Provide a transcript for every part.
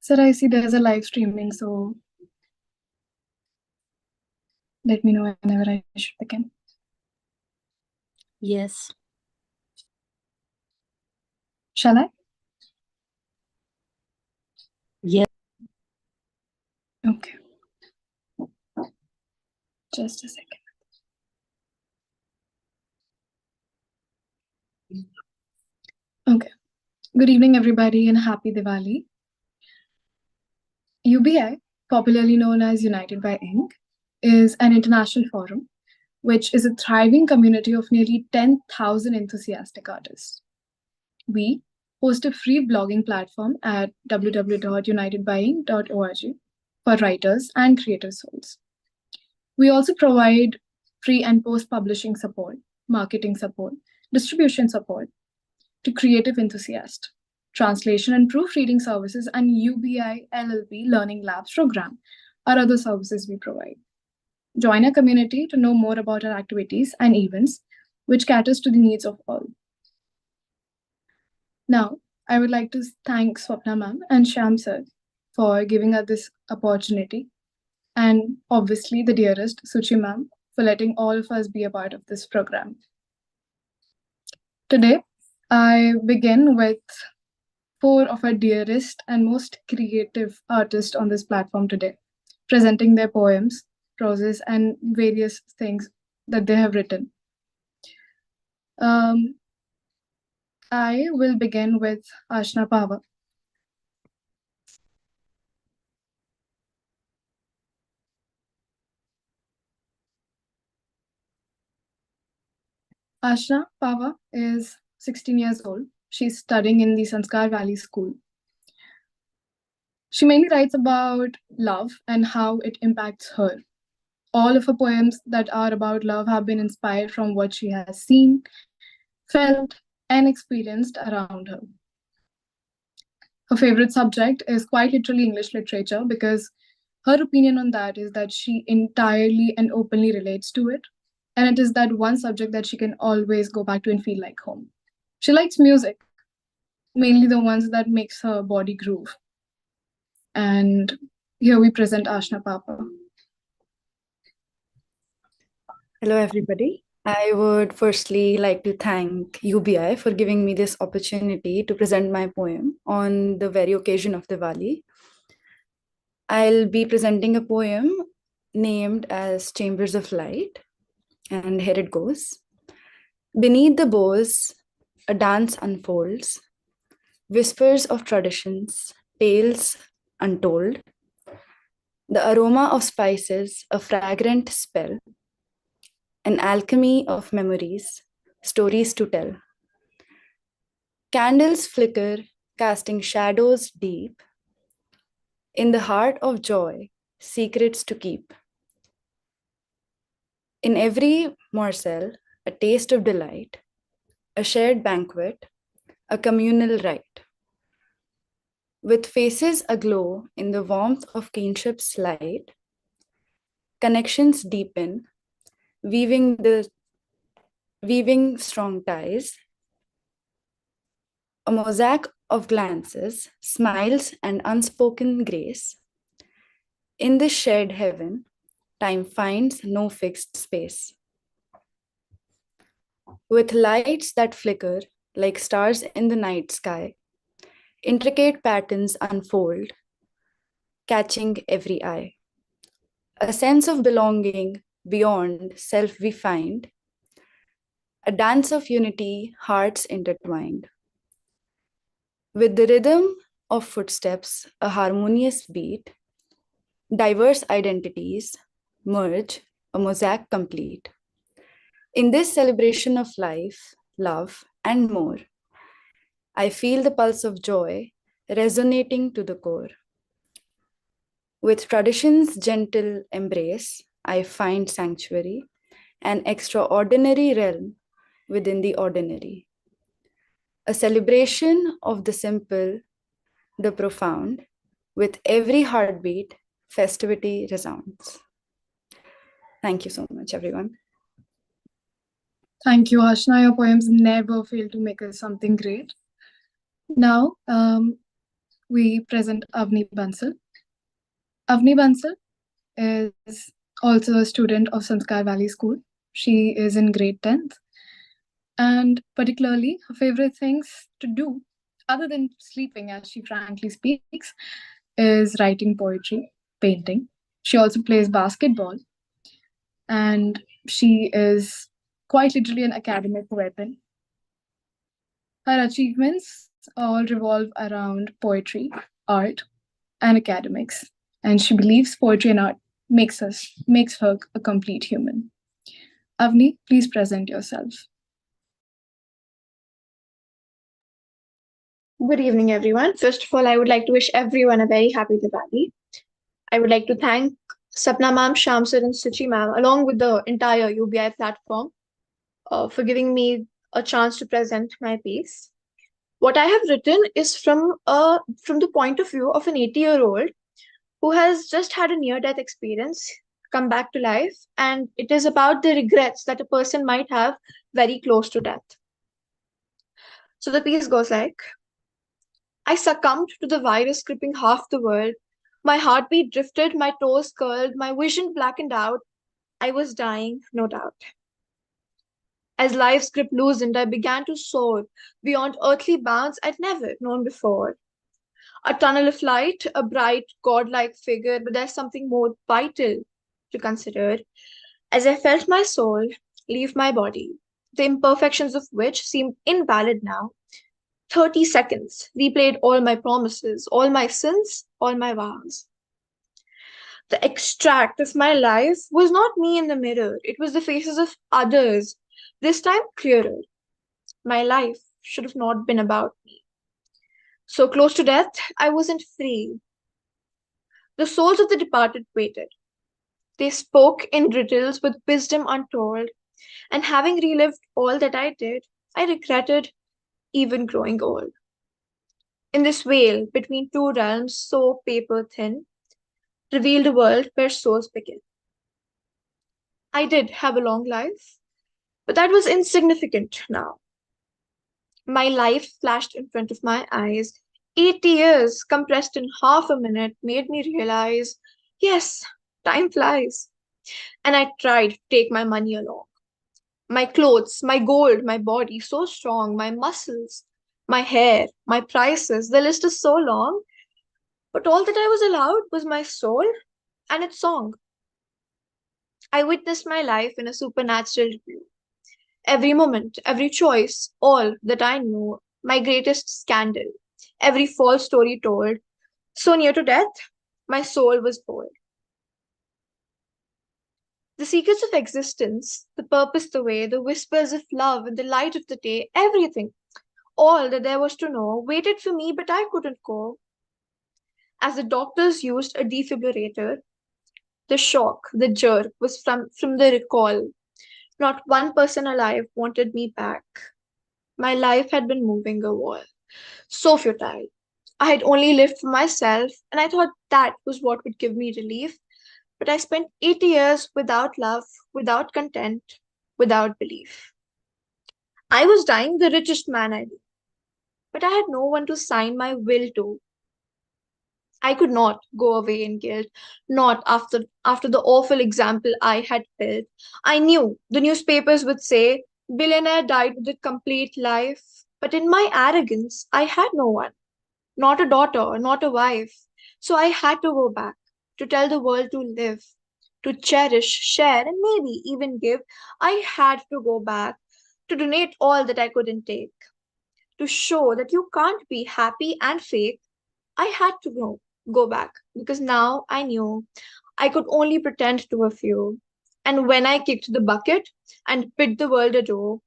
Sir, I see there's a live streaming, so let me know whenever I should begin. Yes. Shall I? Yes. Okay. Just a second. Okay. Good evening, everybody, and happy Diwali. UBI, popularly known as United by Ink, is an international forum which is a thriving community of nearly 10,000 enthusiastic artists. We host a free blogging platform at www.unitedbyink.org for writers and creative souls. We also provide pre and post publishing support, marketing support, distribution support to creative enthusiasts, translation and proofreading services, and UBI LLB Learning Labs program are other services we provide. Join our community to know more about our activities and events, which caters to the needs of all. Now, I would like to thank Swapna ma'am and Shyam sir for giving us this opportunity, and obviously the dearest Suchi ma'am for letting all of us be a part of this program. Today, I begin with four of our dearest and most creative artists on this platform today, presenting their poems, proses, and various things that they have written. I will begin with Ashna Pava. Ashna Pava is 16 years old. She's studying in the Sanskar Valley School. She mainly writes about love and how it impacts her. All of her poems that are about love have been inspired from what she has seen, felt, and experienced around her. Her favorite subject is quite literally English literature because her opinion on that is that she entirely and openly relates to it. And it is that one subject that she can always go back to and feel like home. She likes music, mainly the ones that makes her body groove. And here we present Ashna Papa. Hello, everybody. I would firstly like to thank UBI for giving me this opportunity to present my poem on the very occasion of Diwali. I'll be presenting a poem named as Chambers of Light, and here it goes. Beneath the boughs, a dance unfolds, whispers of traditions, tales untold, the aroma of spices, a fragrant spell, an alchemy of memories, stories to tell. Candles flicker, casting shadows deep. In the heart of joy, secrets to keep. In every morsel, a taste of delight, a shared banquet, a communal rite. With faces aglow in the warmth of kinship's light, connections deepen, weaving strong ties, a mosaic of glances, smiles, and unspoken grace. In this shared heaven, time finds no fixed space. With lights that flicker like stars in the night sky, intricate patterns unfold, catching every eye. A sense of belonging beyond self we find, a dance of unity, hearts intertwined. With the rhythm of footsteps, a harmonious beat, diverse identities merge, a mosaic complete. In this celebration of life, love, and more, I feel the pulse of joy resonating to the core. With tradition's gentle embrace, I find sanctuary, an extraordinary realm within the ordinary. A celebration of the simple, the profound, with every heartbeat, festivity resounds. Thank you so much, everyone. Thank you, Ashna. Your poems never fail to make us something great. Now, we present Avni Bansal. Avni Bansal is also a student of Sanskar Valley School. She is in grade 10th, and particularly her favorite things to do, other than sleeping, as she frankly speaks, is writing poetry, painting. She also plays basketball, and she is quite literally an academic weapon. Her achievements all revolve around poetry, art, and academics, and she believes poetry and art makes her a complete human. Avni, please present yourself. Good evening, everyone. First of all, I would like to wish everyone a very happy Diwali. I would like to thank Sapna Ma'am, Shamsar, and Suchi Ma'am, along with the entire UBI platform, for giving me a chance to present my piece. What I have written is from the point of view of an 80-year-old who has just had a near-death experience, come back to life, and it is about the regrets that a person might have very close to death. So the piece goes like, I succumbed to the virus gripping half the world. My heartbeat drifted, my toes curled, my vision blackened out. I was dying, no doubt. As life's grip loosened, I began to soar beyond earthly bounds I'd never known before. A tunnel of light, a bright, godlike figure, but there's something more vital to consider. As I felt my soul leave my body, the imperfections of which seemed invalid now, 30 seconds replayed all my promises, all my sins, all my vows. The extract of my life was not me in the mirror, it was the faces of others, this time clearer. My life should have not been about me. So close to death, I wasn't free. The souls of the departed waited. They spoke in riddles with wisdom untold, and having relived all that I did, I regretted even growing old. In this veil between two realms so paper thin, revealed a world where souls begin. I did have a long life, but that was insignificant now. My life flashed in front of my eyes. 80 years compressed in half a minute made me realize yes, time flies. And I tried to take my money along. My clothes, my gold, my body so strong, my muscles, my hair, my prices, the list is so long. But all that I was allowed was my soul and its song. I witnessed my life in a supernatural view. Every moment, every choice, all that I knew, my greatest scandal, every false story told, so near to death, my soul was bold. The secrets of existence, the purpose, the way, the whispers of love and the light of the day, everything, all that there was to know, waited for me, but I couldn't go. As the doctors used a defibrillator, the shock, the jerk was from the recall. Not one person alive wanted me back. My life had been moving a wall. So futile. I had only lived for myself, and I thought that was what would give me relief. But I spent 80 years without love, without content, without belief. I was dying the richest man I knew, but I had no one to sign my will to. I could not go away in guilt, not after the awful example I had built. I knew the newspapers would say billionaire died with a complete life, but in my arrogance, I had no one, not a daughter, not a wife. So I had to go back to tell the world to live, to cherish, share, and maybe even give. I had to go back to donate all that I couldn't take, to show that you can't be happy and fake. I had to go back because now I knew I could only pretend to a few. And when I kicked the bucket and bid the world adieu,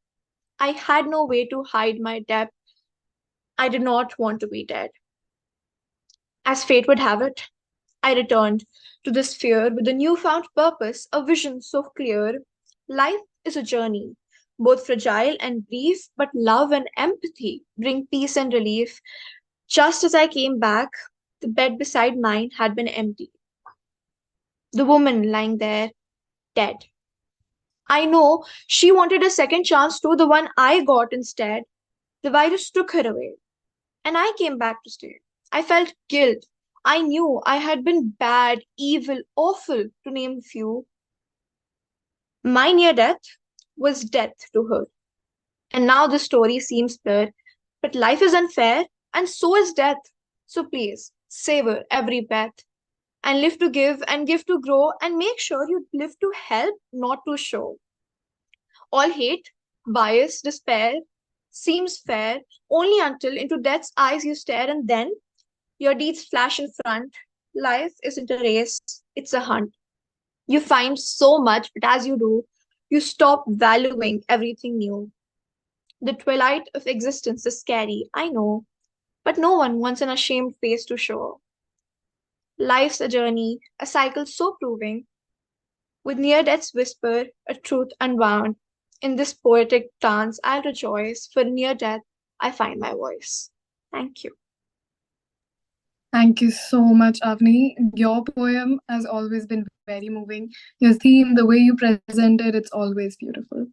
I had no way to hide my depth. I did not want to be dead. As fate would have it, I returned to this sphere with a newfound purpose, a vision so clear. Life is a journey, both fragile and brief, but love and empathy bring peace and relief. Just as I came back, the bed beside mine had been empty. The woman lying there, dead. I know she wanted a second chance too, the one I got instead. The virus took her away, and I came back to stay. I felt guilt. I knew I had been bad, evil, awful, to name a few. My near death was death to her. And now the story seems fair, but life is unfair, and so is death. So please, savor every breath and live to give and give to grow, and make sure you live to help, not to show. All hate, bias, despair seems fair only until into death's eyes you stare, and then your deeds flash in front. Life isn't a race, it's a hunt. You find so much, but as you do, you stop valuing everything new. The twilight of existence is scary, I know, but no one wants an ashamed face to show. Life's a journey, a cycle so proving, with near death's whisper, a truth unwound. In this poetic dance, I'll rejoice, for near death I find my voice. Thank you. Thank you so much, Avni. Your poem has always been very moving. Your theme, the way you present it, it's always beautiful.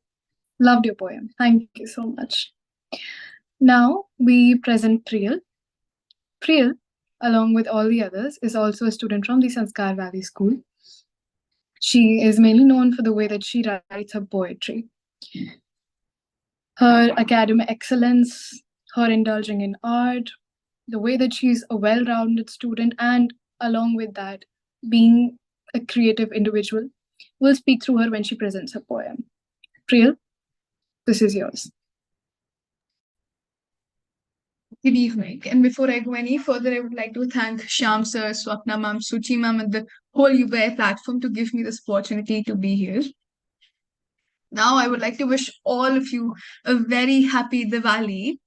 Loved your poem. Thank you so much. Now we present Priyal. Priyal, along with all the others, is also a student from the Sanskar Valley School. She is mainly known for the way that she writes her poetry. Her academic excellence, her indulging in art, the way that she's a well rounded student, and along with that, being a creative individual, will speak through her when she presents her poem. Priyal, this is yours. Good evening. And before I go any further, I would like to thank Shyam sir, Swapna ma'am, Suchi ma'am, and the whole UBI platform to give me this opportunity to be here. Now, I would like to wish all of you a very happy Diwali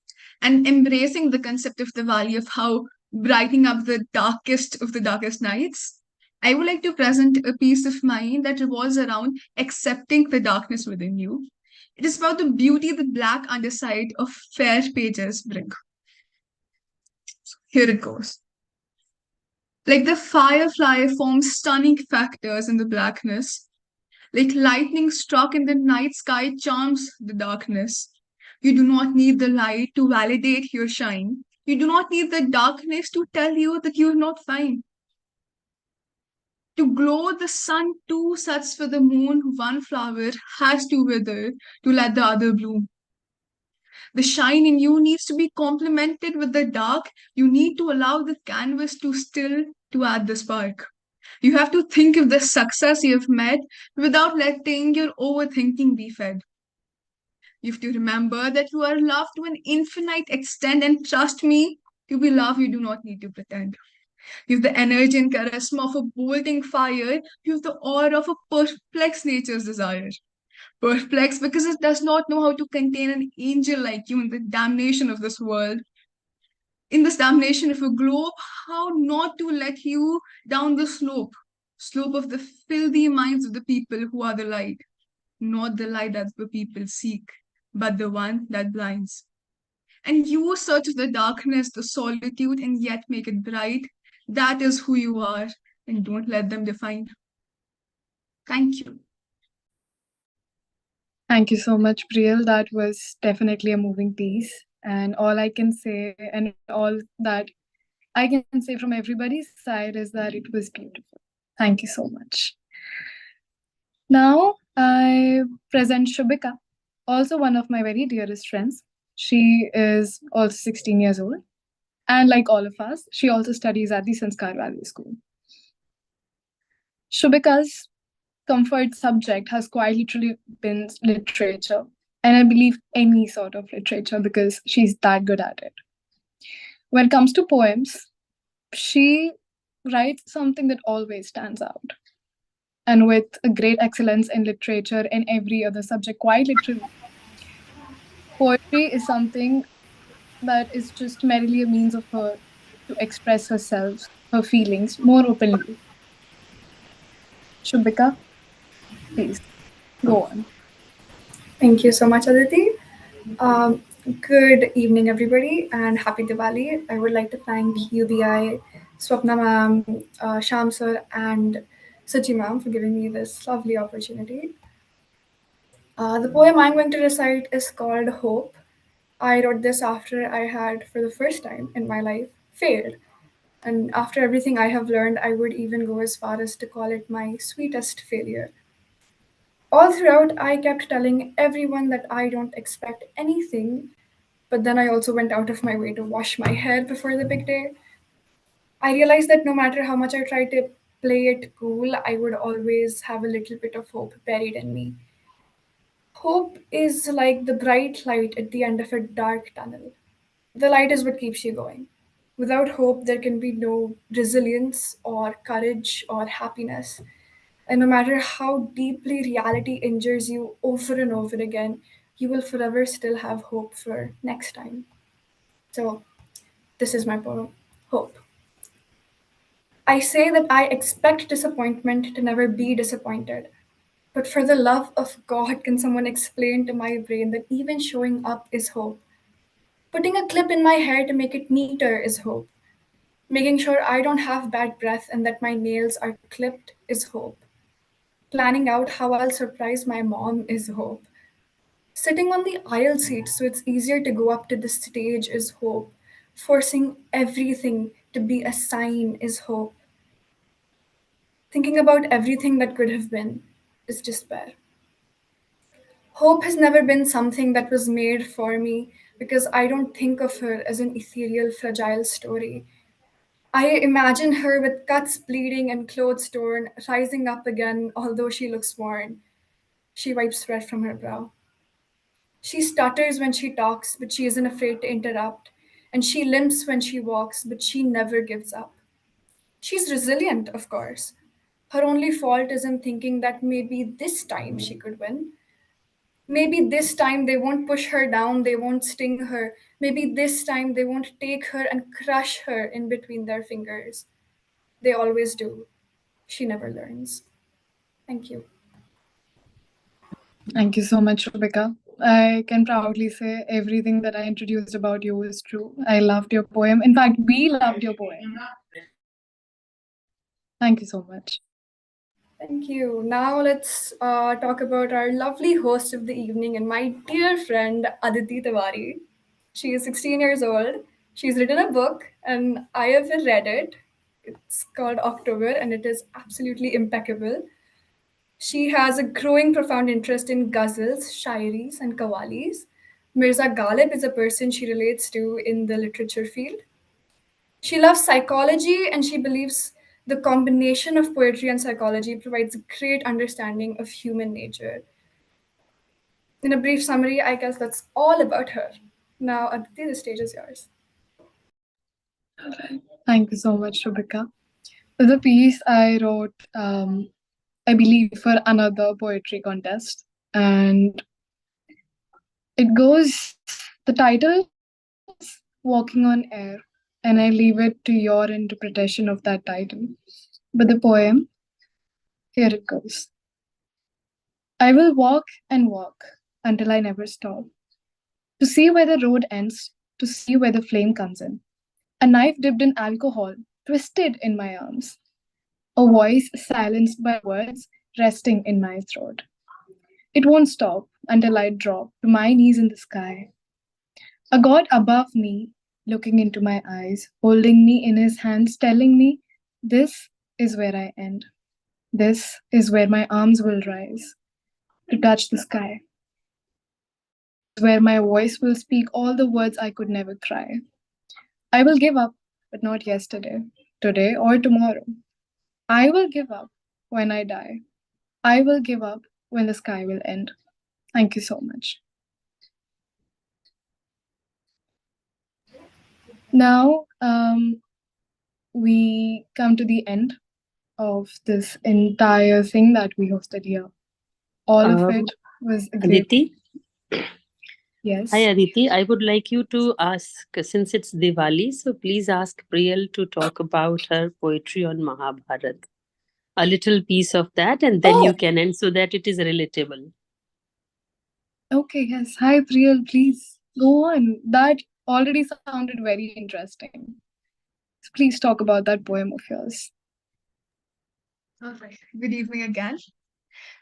and embracing the concept of Diwali of how brightening up the darkest of the darkest nights. I would like to present a peace of mind that revolves around accepting the darkness within you. It is about the beauty the black underside of fair pages bring. Here it goes. Like the firefly forms stunning factors in the blackness, like lightning struck in the night sky charms the darkness. You do not need the light to validate your shine. You do not need the darkness to tell you that you are not fine. To glow, the sun too sets for the moon. One flower has to wither to let the other bloom. The shine in you needs to be complemented with the dark. You need to allow the canvas to still to add the spark. You have to think of the success you have met without letting your overthinking be fed. You have to remember that you are loved to an infinite extent, and trust me, to be loved, you do not need to pretend. You have the energy and charisma of a bolting fire. You have the aura of a perplexed nature's desire. Perplexed because it does not know how to contain an angel like you in the damnation of this world. In this damnation of a globe, how not to let you down the slope of the filthy minds of the people who are the light, not the light that the people seek, but the one that blinds. And you search the darkness, the solitude, and yet make it bright. That is who you are, and don't let them define. Thank you. Thank you so much, Priyal. That was definitely a moving piece. And all I can say, and all that I can say from everybody's side, is that it was beautiful. Thank you so much. Now I present Shubhika, also one of my very dearest friends. She is also 16 years old. And like all of us, she also studies at the Sanskar Valley School. Shubhika's comfort subject has quite literally been literature. And I believe any sort of literature because she's that good at it. When it comes to poems, she writes something that always stands out. And with a great excellence in literature and every other subject, quite literally, poetry is something that is just merely a means of her to express herself, her feelings more openly. Shubhika, please go on. Thank you so much, Aditi. Um, Good evening, everybody, and happy Diwali. I would like to thank UBI, Swapna ma'am, Sham sir, and Suchi ma'am for giving me this lovely opportunity. The poem I'm going to recite is called Hope. I wrote this after I had, for the first time in my life, failed. And after everything I have learned, I would even go as far as to call it my sweetest failure. All throughout, I kept telling everyone that I don't expect anything, but then I also went out of my way to wash my hair before the big day. I realized that no matter how much I tried to play it cool, I would always have a little bit of hope buried in me. Hope is like the bright light at the end of a dark tunnel. The light is what keeps you going. Without hope, there can be no resilience or courage or happiness. And no matter how deeply reality injures you over and over again, you will forever still have hope for next time. So, this is my poem Hope. I say that I expect disappointment to never be disappointed. But for the love of God, can someone explain to my brain that even showing up is hope? Putting a clip in my hair to make it neater is hope. Making sure I don't have bad breath and that my nails are clipped is hope. Planning out how I'll surprise my mom is hope. Sitting on the aisle seat so it's easier to go up to the stage is hope. Forcing everything to be a sign is hope. Thinking about everything that could have been is despair. Hope has never been something that was made for me because I don't think of her as an ethereal, fragile story. I imagine her with cuts bleeding and clothes torn, rising up again, although she looks worn. She wipes sweat from her brow. She stutters when she talks, but she isn't afraid to interrupt. And she limps when she walks, but she never gives up. She's resilient, of course. Her only fault is in thinking that maybe this time she could win. Maybe this time they won't push her down, they won't sting her. Maybe this time they won't take her and crush her in between their fingers. They always do. She never learns. Thank you. Thank you so much, Rebecca. I can proudly say everything that I introduced about you is true. I loved your poem. In fact, we loved your poem. Thank you so much. Thank you. Now let's talk about our lovely host of the evening and my dear friend Aditi Tiwari. She is 16 years old. She's written a book and I have read it. It's called October and it is absolutely impeccable. She has a growing profound interest in ghazals, shairis, and qawwalis. Mirza Ghalib is a person she relates to in the literature field. She loves psychology and she believes the combination of poetry and psychology provides a great understanding of human nature. In a brief summary, I guess that's all about her. Now, Aditi, the stage is yours. All right. Thank you so much, Rebecca. The piece I wrote, I believe, for another poetry contest. And it goes, the title is Walking on Air, and I leave it to your interpretation of that title. But the poem, here it goes. I will walk and walk until I never stop, to see where the road ends, to see where the flame comes in. A knife dipped in alcohol, twisted in my arms. A voice silenced by words resting in my throat. It won't stop until I drop to my knees in the sky. A God above me, looking into my eyes, holding me in his hands, telling me, this is where I end. This is where my arms will rise to touch the sky. This is where my voice will speak all the words I could never cry. I will give up, but not yesterday, today, or tomorrow. I will give up when I die. I will give up when the sky will end. Thank you so much. Now, we come to the end of this entire thing that we hosted here. All of it was a great. Aditi, Yes. hi Aditi. I would like you to ask, since it's Diwali, so please ask Priyal to talk about her poetry on Mahabharat. A little piece of that, and then you can end so that it is relatable. Okay, yes. Hi, Priyal, please go on. That already sounded very interesting. So please talk about that poem of yours. All right. Good evening again.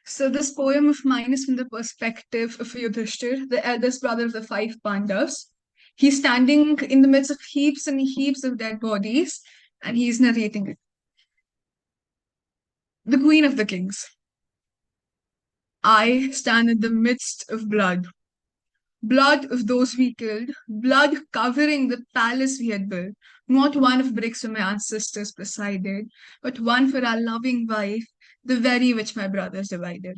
So this poem of mine is from the perspective of Yudhishthir, the eldest brother of the five Pandavas. He's standing in the midst of heaps and heaps of dead bodies, and he's narrating it. The Queen of the Kings. I stand in the midst of blood. Blood of those we killed, blood covering the palace we had built. Not one of bricks for my ancestors presided, but one for our loving wife, the very which my brothers divided.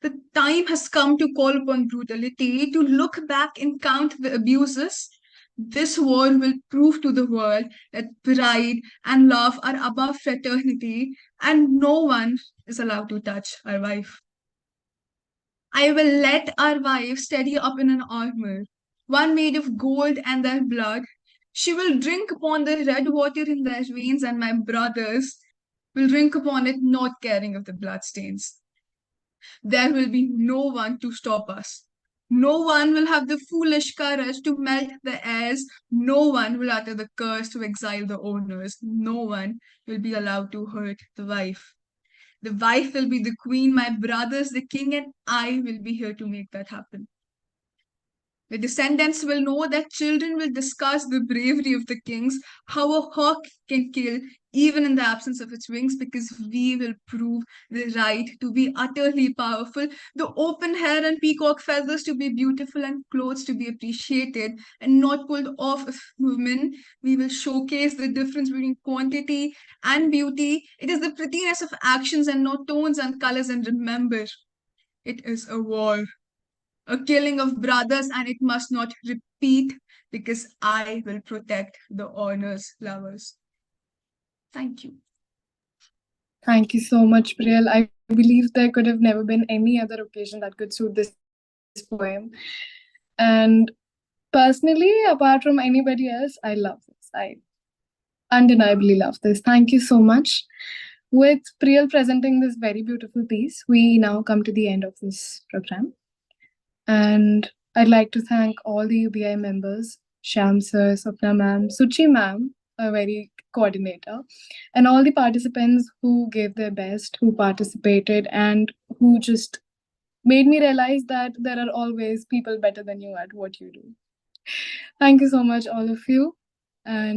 The time has come to call upon brutality, to look back and count the abuses. This war will prove to the world that pride and love are above fraternity, and no one is allowed to touch our wife. I will let our wife steady up in an armor, one made of gold and their blood. She will drink upon the red water in their veins, and my brothers will drink upon it, not caring of the bloodstains. There will be no one to stop us. No one will have the foolish courage to melt the airs. No one will utter the curse to exile the owners. No one will be allowed to hurt the wife. The wife will be the queen, my brothers the king, and I will be here to make that happen. The descendants will know that children will discuss the bravery of the kings, how a hawk can kill even in the absence of its wings, because we will prove the right to be utterly powerful, the open hair and peacock feathers to be beautiful, and clothes to be appreciated and not pulled off of women. We will showcase the difference between quantity and beauty. It is the prettiness of actions and not tones and colors. And remember, it is a war, a killing of brothers, and it must not repeat, because I will protect the honors lovers. Thank you. Thank you so much, Priyal. I believe there could have never been any other occasion that could suit this poem. And personally, apart from anybody else, I love this. I undeniably love this. Thank you so much. With Priyal presenting this very beautiful piece, we now come to the end of this program. And I'd like to thank all the UBI members, Shyam sir, Sapna ma'am, Suchi ma'am, a very coordinator, and all the participants who gave their best, who participated, and who just made me realize that there are always people better than you at what you do. Thank you so much, all of you. And